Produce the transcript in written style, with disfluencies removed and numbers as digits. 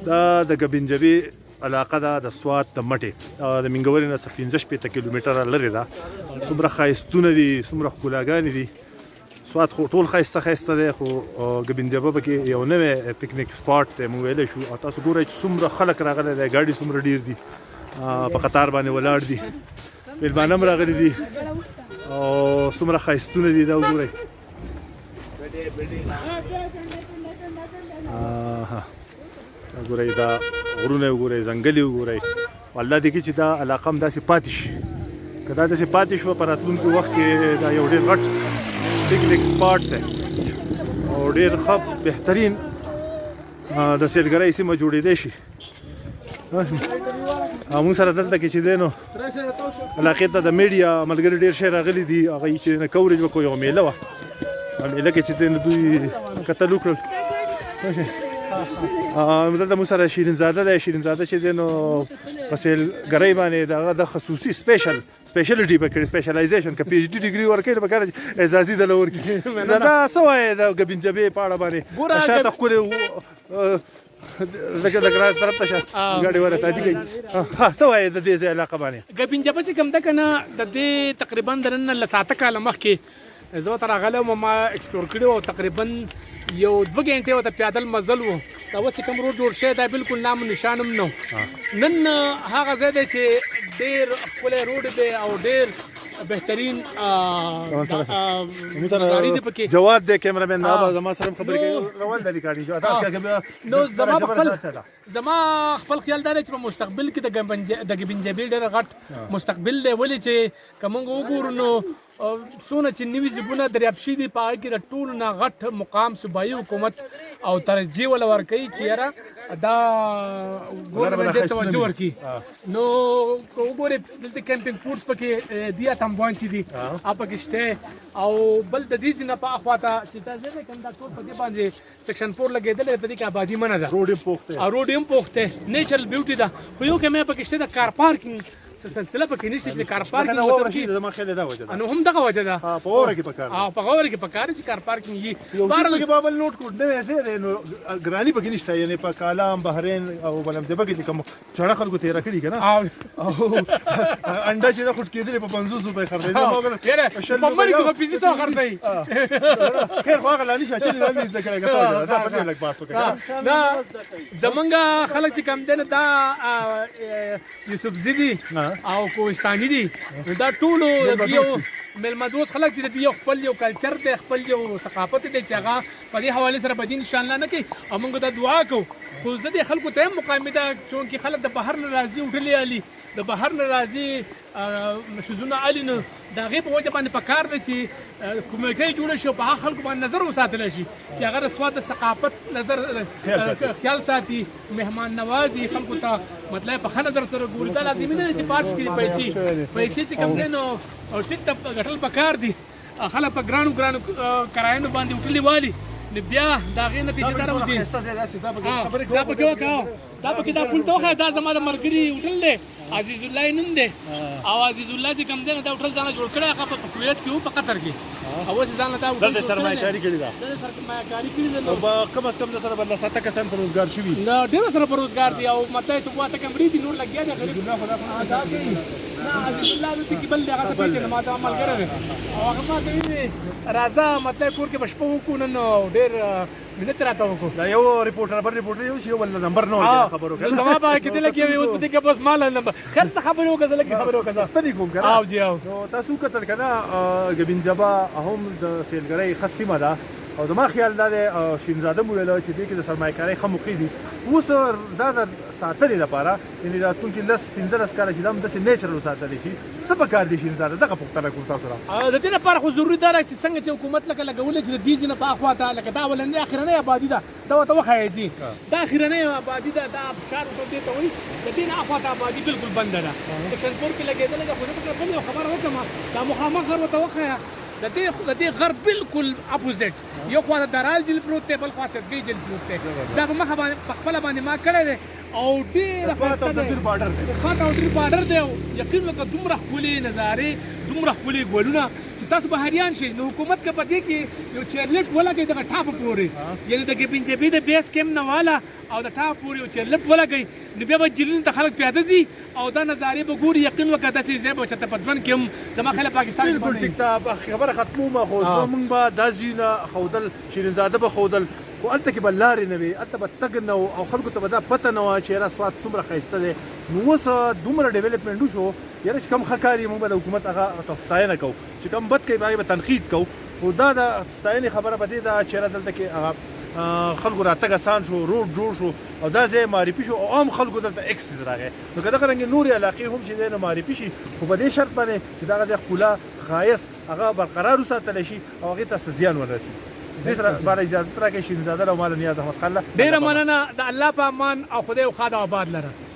دا د ګبینجبي علاقه ده د سوات د مټې د منګورې نه 15 کیلومتره لرې ده. څومره ښایستونه دي، څومره ښکلاګانې دي. سوات خو ټول ښایسته دی، خو ګبینجبه پکې یو نوی پکنیک سپاټ دی موږ ویلی شو. او تاسو ګورئ چې څومره خلک راغلی دی، ګاډي څومره ډېر دي، په قطار باندې ولاړ دي، میلمانه هم راغلي دي او څومره ښایستونه دي. دا وګورئ وګورئ دا غرونه وګورئ، ځنګلې وګورئ. الله دې کړي چې دا علاقه هم داسې پاتې شي. که دا داسې پاتې شوه په راتلونکي وخت کې دا یو ډېر غټ پکنیک سپاټ دی او ډېر ښه بهترین د سیلګرۍ سیمه جوړېدی شي. موږ سره دلته کې چې دی نو علاقې ته د میډیا ملګري ډېر شی راغلي دي، هغه یې چې کوریج وکړو. یوه میله وه، میله کې چې دی نو دوی کتل وکړل. دلته موږ سره شیرین زاده دی. شیرین زاده چې دی نو په سیلګرۍ باندې د هغه د خصوصي سپیشلټي به کړي، سپیشلایزیشن که پی ایچ ډي ډګري ورکوي نو پکار اعزازي دله ورکړي. دا څه وایې د ګبینجبې په اړه باندې؟ شاته ښکلې لکه طرف ته شه ګاډي ورته عادي کوي. څه وایې د دې ځای علاقه باندې؟ ګبینجبه چې کوم ده که نه، د دې تقریبا د نن له 7 کاله مخکې زه ورته راغلی وم، ما ایکسپلور کړی و. تقریبا یو 2 غنټې ورته پیادل مزل و. دا اوس چې کوم روډ جوړ شوی دی بالکل نام نشان هم نه و. نن هغه ځای دی چې ډېر ښکلی روډ دی او ډېر بهترین جواد دی کیمرامین. زما سره خبرې کوي، روان دی ریکارډینګ. نو زما خپل خیال دا دی چې په مستقبل کې د ګبینجبې ډېر غټ مستقبل دی. ولې چې که موږ وګورو نو څونه چې نوي ژبونه دریاب شوي دي په هغه کې د ټولو نه غټ مقام صوبایي حکومت او ترجیح ورله ورکوي چې یاره دا ګورنمنټ دې توجه ورکړي. نو که وګورې دلته کیمپینګ فوډس پکې دي، اتمبوان چې دي هغه پکې شته. او بل د دې ځینه په اخوا ته چې دا ځای دی که دا ټول په دې باندې سیکشن 4 لګېدلی دی، په دې کې آبادي منع ده، روډ یې هم پوخ دی، نیچرل بیوټي ده. خو یو کمی پکې شته د کار پارکینګ سلسله پکې نشته چې کار پارکینګ نو هم دغه وجه ده. په غوره کې پکار په غوره کې پکار چې کار پارکینګ یي بارل کې بابل نوٹ کوډ نه ویسه دی. نو ګرانی پکې نشته، یعنی په کالام بحرین او بلمجبه کې کوم چړه خلکو تیر کړی کنه او انډا چې دا خټ کېدل په 500 روپے خرڅېدل. مګر په مری کې په 500 خرڅې. خیر خو هغه لانی شي چې لانی ذکر کوي دا پکې لګ پاسو کوي. دا زمونږ خلک چې کم دنه دا یوسف زیدی او کوهستاني دي، دا ټولو یو میلمدوست خلک دي، یو خپل یو کلچر دی، خپل یو ثقافت دی چې هغه په دې حوالې سره بدین ان شاء الله نه کوي. او موږ دا دعا کوو. خو زه دې خلکو ته هم مقامي ده چونکې خلک د بهر نه راځي، وټلې علي د بهر نه راځي شزونه علي نه د هغې په وجه باندې پکار دی چې کمیټۍ جوړه شي او په هغه خلکو باندې نظر وساتلی شي چې هغه د سوات د ثقافت نظر خیال ساتي، مهمان نوازي، خلکو ته مطلب په ښه نظر سره ګوري. دا لازمي نه دی چې پارس کې پیسې چې کوم دی نو ټیک ته ګټل پکار دي. خلک په ګرانو کرایانو باندې وټلې والي نو بیا د هغې نتیجې دا راوځي. دا پکې وکړه، دا پکې دا پول ته وښیه، دا زما د ملګري هوټل دی، عزیز الله یې نوم دی. او عزیز الله چې کوم دی نو دا هوټل ځانه جوړ کړی، هغه په کویت کې و، په قطر کې. او اوس ځانه دا هوټل دلته سرمایه‌کاري کړې ده. دلته سرمایه‌کاري کړې ده. او کم از کم د سره بل 7 کسان په روزګار شوي. ډېر سره په روزګار دي. او مطلب چې واته کمرې دي نور لګیا دي غریب نه خدا دا کوي. نه عزیز الله دې کې بل دغه څه پیژنه ما ته عمل کړی او هغه ما ته راځه مطلب کور کې بشپو وکړو نن ډېر منت راته وکړو. دا یو ریپورټر بل ریپورټر یو شی ول نمبر نو خبرو کړه زما په کې دلته کې اوس دې کې بس مال نمبر خیر څه خبرو وکړه لکه خبرو وکړه ستنی کوم کنه. او جی او تاسو کتل کنه ګبینجبه هم د سیلګرۍ خصيمه ده. او زما خیال دا دی شینزاده مو ویل چې دې کې د سرمایه‌کاري ښه موقع دي. اوس دا د ساتلې لپاره یعنې راتلونکي 15 کاله چې دا هم داسې نیچرل وساتلی شي څه پکار دي شینزاده؟ دغه پوښتنه کوم تاسو سره. د دې لپاره خو ضروري ده چې څنګه چې حکومت لکه لګولې چې د دې ځینه په اخوا ته لکه دا اولنۍ اخرنۍ آبادي ده دا ورته وښایي چې دا اخرنۍ آبادي ده، دا ښار ورته دې ته وایي. د دې نه اخوا ته آبادي بالکل بنده ده. سیکشن 4 کې لګېدلې ده. خو زه پکې بل یو خبره وکړم، دا مخامخ غر ورته وښایه. د دې غر بالکل اپوزیټ، یو خوا د درال جیل پروت دی، بل خوا سدګۍ جیل پروت دی. دا په مخه باندې په خپله باندې ما کړی دی او ډېره ښایسته دی. خواته او ډېر بارډر دی. یقین وکړه دومره ښکلې نظارې، دومره ښکلې ګلونه چې تاسو بهریان شئ نو حکومت که په دې کې یو چیرلیفټ ولګوي دغه ټاپه پورې یعنې د ګپنجبي د بیس کیم نه والا او د ټاپ پورې یو چیرلیفټ ولګوي نو بیا به جیلونو ته خلک پیاده ځي او دا نظارې به ګوري یقین وکړه داسې ځای به چېرته په ژوند کې هم زما خیال پاکستان کې بالکل ټیک ده خبره ختمومه خو زموږ به دا ځایونه ښودل شیرینزاده به ښودل خو هلته کې به لارې نه وي هلته به تګ نه و او خلکو ته به دا پته نه وه چې یاره سوات څومره ښایسته دی نو اوس دومره ډیولپمنټ وشو یاره چې کوم ښه کار یې موږ به د حکومت هغه ستاینه کوو چې کوم بد کوي هغې به تنقید کوو خو دا د ستاینې خبره به دې ده چې یاره دلته کې هغه خلکو راتګ اسان شو روډ جوړ شو او دا ځای معرفي شو او عام خلکو دلته اکسس راغی نو که دغه رنګې نورې علاقې هم چې دی نو معرفي شي خو په دې شرط باندې چې دغه ځای ښکلا ښایست هغه برقرار وساتلی شي او هغې ته څه زیان ونه رسي دې سره باندې اجازت راکړئ شیرینزاده له ماله نیاز احمد خان ډېره مننه د الله په امان او خدای او خاده آباد لره